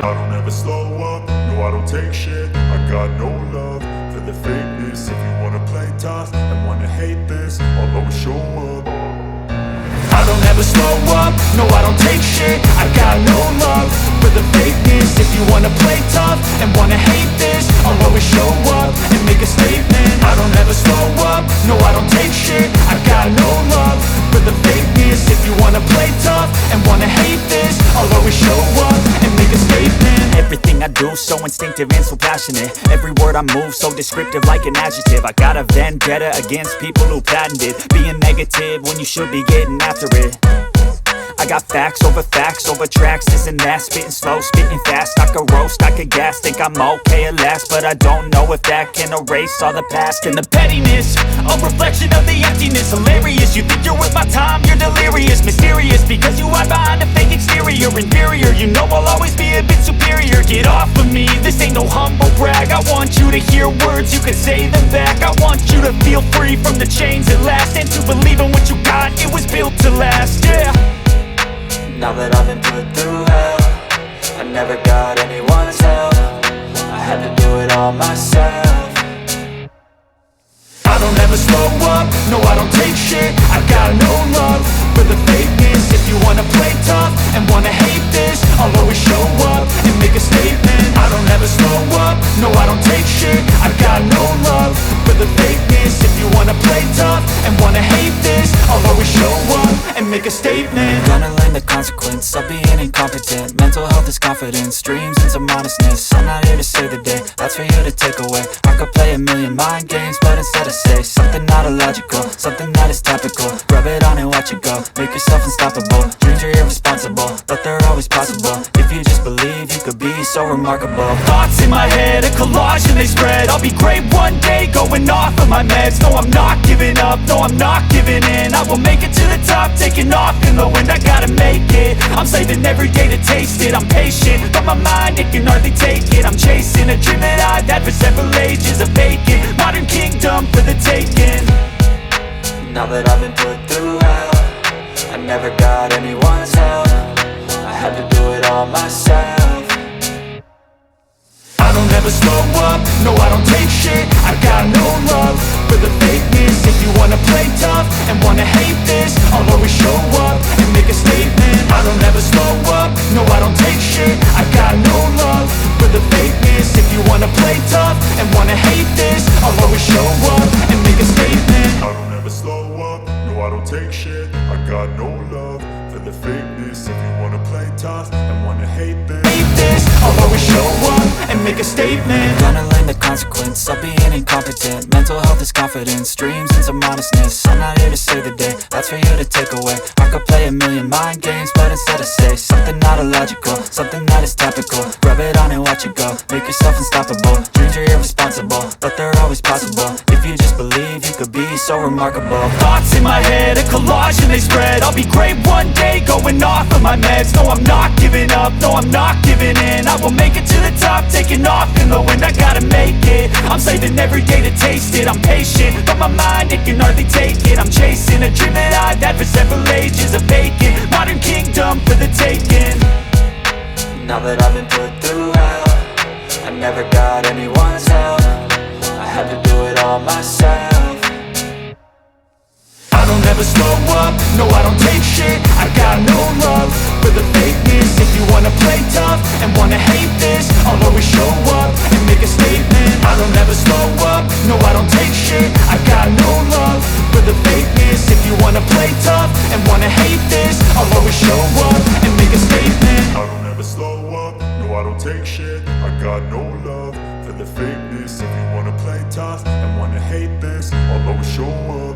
I don't ever slow up, no I don't take shit. I got no love for the fakeness. If you wanna play tough and wanna hate this, I'll always show up. I don't ever slow up, no I don't take shit. I got no love for the fakeness. If you wanna play tough and wanna hate this, I'll always show up and make a statement. I don't ever slow up, no I don't take shit. I got no love for the fakeness. If you wanna play tough and wanna hate this, I'll always show up and make a statement. Everything I do so instinctive and so passionate. Every word I move so descriptive like an adjective. I got a vendetta against people who patented being negative when you should be getting after it. I got facts over tracks, this and that. Spitting slow, spitting fast, I could roast, I could gas. Think I'm okay at last, but I don't know if that can erase all the past. And the pettiness, a reflection of the emptiness. Hilarious, you think you're worth my time, you're delirious. Mysterious, because you hide behind a fake exterior. Inferior, you know I'll always be a bit superior. Get off of me, this ain't no humble brag. I want you to hear words, you can say them back. I want you to feel free from the chains at last, and to believe in what you got, it was built to last, yeah. Now that I've been put through hell, I never got anyone's help. I had to do it all myself. I don't ever slow up, no I don't take shit. I got no love for the fakeness. If you wanna play tough and wanna hate this, I'll always show up and make a statement. I don't ever slow up, no I don't take shit. I got no love for the fakeness. If you wanna play tough and wanna hate this, I'll always show up and make a statement. Gonna learn the consequence of being incompetent. Mental health is confidence, dreams and some modestness. I'm not here to save the day, that's for you to take away. I could play a million mind games, but instead I say something not illogical, something that is topical. Rub it on and watch it go, make yourself unstoppable. Dreams are irresponsible, but they're always possible. If you just believe, you could be so remarkable. Thoughts in my head, a collage and they spread. I'll be great one day, going off of my meds. No, I'm not giving up, no, I'm not giving in. I will make it to the top, taking off in the wind. I gotta make it, I'm saving every day to taste it. I'm patient, but my mind, it can hardly take it. I'm chasing a dream that I've had for several ages. A vacant, modern kingdom for the taking. Now that I've been put through hell, I never got anyone's help. I had to do it all myself. I don't ever slow up, no I don't take shit. I got no love for the fakeness. If you wanna play tough and wanna hate this, I'll always show up and make a statement. I don't ever slow up, no I don't take shit. I got no love for the fakeness. If you wanna play tough and wanna hate this, I'll always show up and make a statement. I don't ever slow up, no I don't take shit. I got no love for the fakeness. If you wanna play tough and wanna hate this, I'll always show up and make a statement. Gonna learn the consequence of being incompetent. Mental health is confidence, dreams and some modestness. I'm not here to save the day, that's for you to take away. I could play a million mind games, but instead I say something not illogical, something that is topical. Rub it on and watch it go, make yourself unstoppable. Dreams are irresponsible, but they're always possible. If you just believe, you could be so remarkable. Thoughts in my head, a collage and they spread. I'll be great one day, going off of my meds. No, I'm not giving up, no, I'm not giving in. I will make it to the top, taking off in the wind. I gotta make it, I'm saving every day to taste it. I'm patient, but my mind, it can hardly take it. I'm chasing a dream that I've had for several ages. A vacant, modern kingdom for the taking. Now that I've been put through hell, I never got anyone's help. I had to do it all myself. I don't ever slow up, no I don't take shit. I got no love for the fakeness. If you wanna play tough and wanna hate this, I'll always show up and make a statement. I don't ever slow up, no I don't take shit. I got no love for the fakeness. If you wanna play tough and wanna hate this, I'll always show up and make a statement. I don't ever slow up, no I don't take shit. I got no love for the fakeness. If you wanna play tough and wanna hate this, I'll always show up